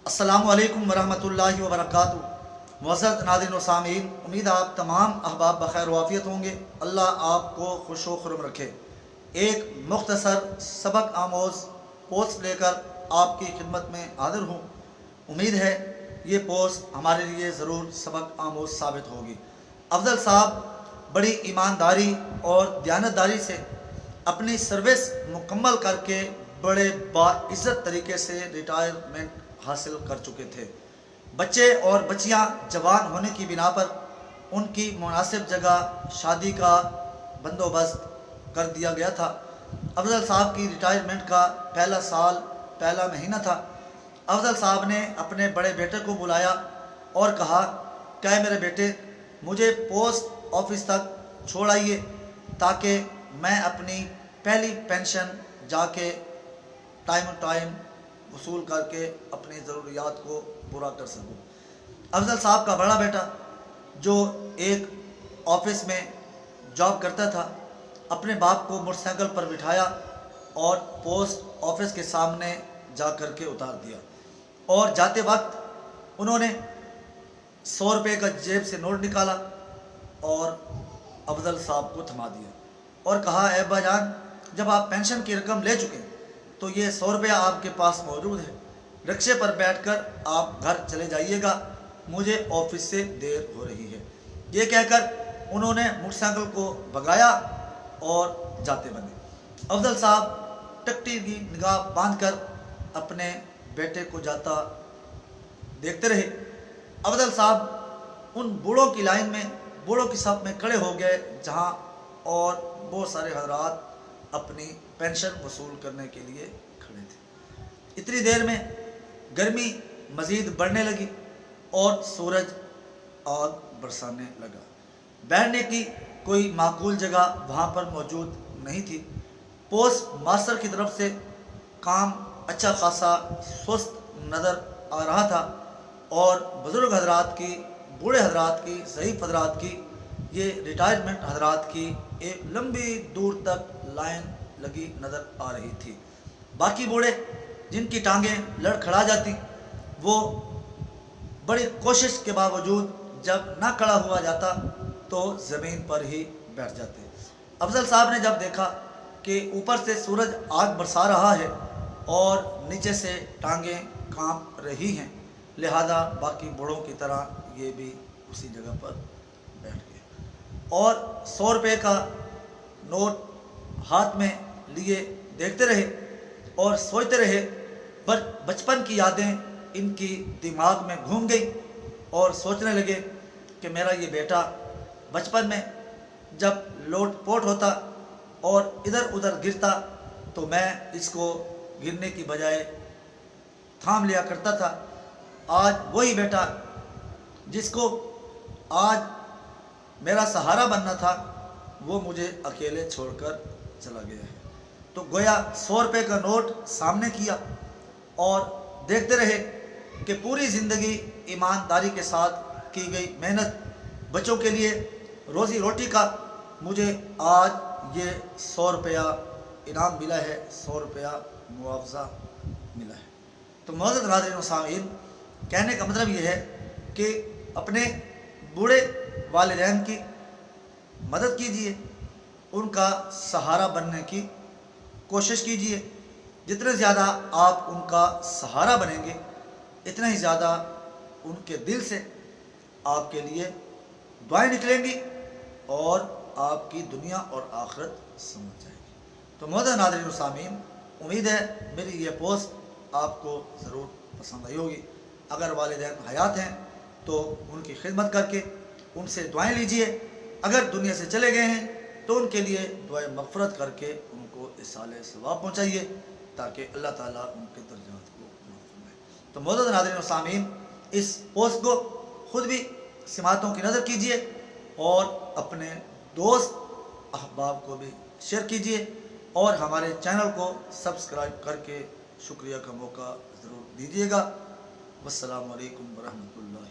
अस्सलामु अलैकुम वरहमतुल्लाहि वबरकातुहू। मुअज़्ज़ज़ नाज़रीन व सामीन, उम्मीद आप तमाम अहबाब बखैर वाफ़ियत होंगे। अल्लाह आपको खुश व खुर्म रखे। एक मुख्तसर सबक आमोज़ पोस्ट लेकर आपकी खिदमत में हाज़िर हूँ। उम्मीद है ये पोस्ट हमारे लिए ज़रूर सबक आमोज़ साबित होगी। अफजल साहब बड़ी ईमानदारी और दयानतदारी से अपनी सर्विस मुकम्मल करके बड़े बाइज़्ज़त तरीके से रिटायरमेंट हासिल कर चुके थे। बच्चे और बच्चियां जवान होने की बिना पर उनकी मुनासिब जगह शादी का बंदोबस्त कर दिया गया था। अफजल साहब की रिटायरमेंट का पहला साल पहला महीना था। अफजल साहब ने अपने बड़े बेटे को बुलाया और कहा, क्या मेरे बेटे, मुझे पोस्ट ऑफिस तक छोड़ आइए ताकि मैं अपनी पहली पेंशन जाके टाइम वसूल करके अपनी ज़रूरियात को पूरा कर सकूं। अफजल साहब का बड़ा बेटा जो एक ऑफिस में जॉब करता था, अपने बाप को मोटरसाइकिल पर बिठाया और पोस्ट ऑफिस के सामने जा कर के उतार दिया और जाते वक्त उन्होंने 100 रुपये का जेब से नोट निकाला और अफजल साहब को थमा दिया और कहा, ए अब्बाजान, जब आप पेंशन की रकम ले चुके तो ये 100 रुपया आपके पास मौजूद है, रिक्शे पर बैठकर आप घर चले जाइएगा, मुझे ऑफिस से देर हो रही है। ये कहकर उन्होंने मोटरसाइकिल को भगाया और जाते बने। अफजल साहब टकटी की निगाह बांधकर अपने बेटे को जाता देखते रहे। अफजल साहब उन बूढ़ों की लाइन में, बूढ़ों की सफ में खड़े हो गए जहाँ और बहुत सारे हजरात अपनी पेंशन वसूल करने के लिए खड़े थे। इतनी देर में गर्मी मज़ीद बढ़ने लगी और सूरज आग बरसाने लगा। बैठने की कोई माकूल जगह वहाँ पर मौजूद नहीं थी। पोस्ट मास्टर की तरफ से काम अच्छा खासा सुस्त नज़र आ रहा था और बुज़ुर्ग हजरात की, बूढ़े हजरात की, ज़ईफ़ हजरात की, ये रिटायरमेंट हजरात की एक लंबी दूर तक लाइन लगी नज़र आ रही थी। बाकी बूढ़े जिनकी टांगें लड़खड़ा जाती, वो बड़ी कोशिश के बावजूद जब ना खड़ा हुआ जाता तो ज़मीन पर ही बैठ जाते। अफजल साहब ने जब देखा कि ऊपर से सूरज आग बरसा रहा है और नीचे से टांगें कांप रही हैं, लिहाजा बाकी बूढ़ों की तरह ये भी उसी जगह पर बैठ गए और 100 रुपये का नोट हाथ में लिए देखते रहे और सोचते रहे। पर बचपन की यादें इनकी दिमाग में घूम गई और सोचने लगे कि मेरा ये बेटा बचपन में जब लोट-पोट होता और इधर उधर गिरता तो मैं इसको गिरने की बजाय थाम लिया करता था। आज वही बेटा जिसको आज मेरा सहारा बनना था, वो मुझे अकेले छोड़कर चला गया है। तो गोया 100 रुपये का नोट सामने किया और देखते रहे कि पूरी ज़िंदगी ईमानदारी के साथ की गई मेहनत, बच्चों के लिए रोज़ी रोटी का मुझे आज ये 100 रुपया इनाम मिला है, 100 रुपया मुआवजा मिला है। तो मुअज़्ज़ज़ नाज़रीन व सामीन, कहने का मतलब ये है कि अपने बूढ़े वालिदैन की मदद कीजिए, उनका सहारा बनने की कोशिश कीजिए। जितने ज़्यादा आप उनका सहारा बनेंगे, इतना ही ज़्यादा उनके दिल से आपके लिए दुआएं निकलेंगी और आपकी दुनिया और आखिरत समझ जाएगी। तो मुअज़्ज़ज़ नाज़रीन व सामीन, उम्मीद है मेरी ये पोस्ट आपको ज़रूर पसंद आई होगी। अगर वालिदैन हयात हैं तो उनकी खिदमत करके उनसे दुआएं लीजिए। अगर दुनिया से चले गए हैं तो उनके लिए दुआए मग़फ़िरत करके उनको इसाले सवाब पहुँचाइए ताकि अल्लाह ताला उनके दर्जात को माफ़ फरमाए। तो मुअज़्ज़ज़ नाज़रीन व सामीन, इस पोस्ट को ख़ुद भी सिमातों की नज़र कीजिए और अपने दोस्त अहबाब को भी शेयर कीजिए और हमारे चैनल को सब्सक्राइब करके शुक्रिया का मौका ज़रूर दीजिएगा। वस्सलामु अलैकुम वरहमतुल्लाहि।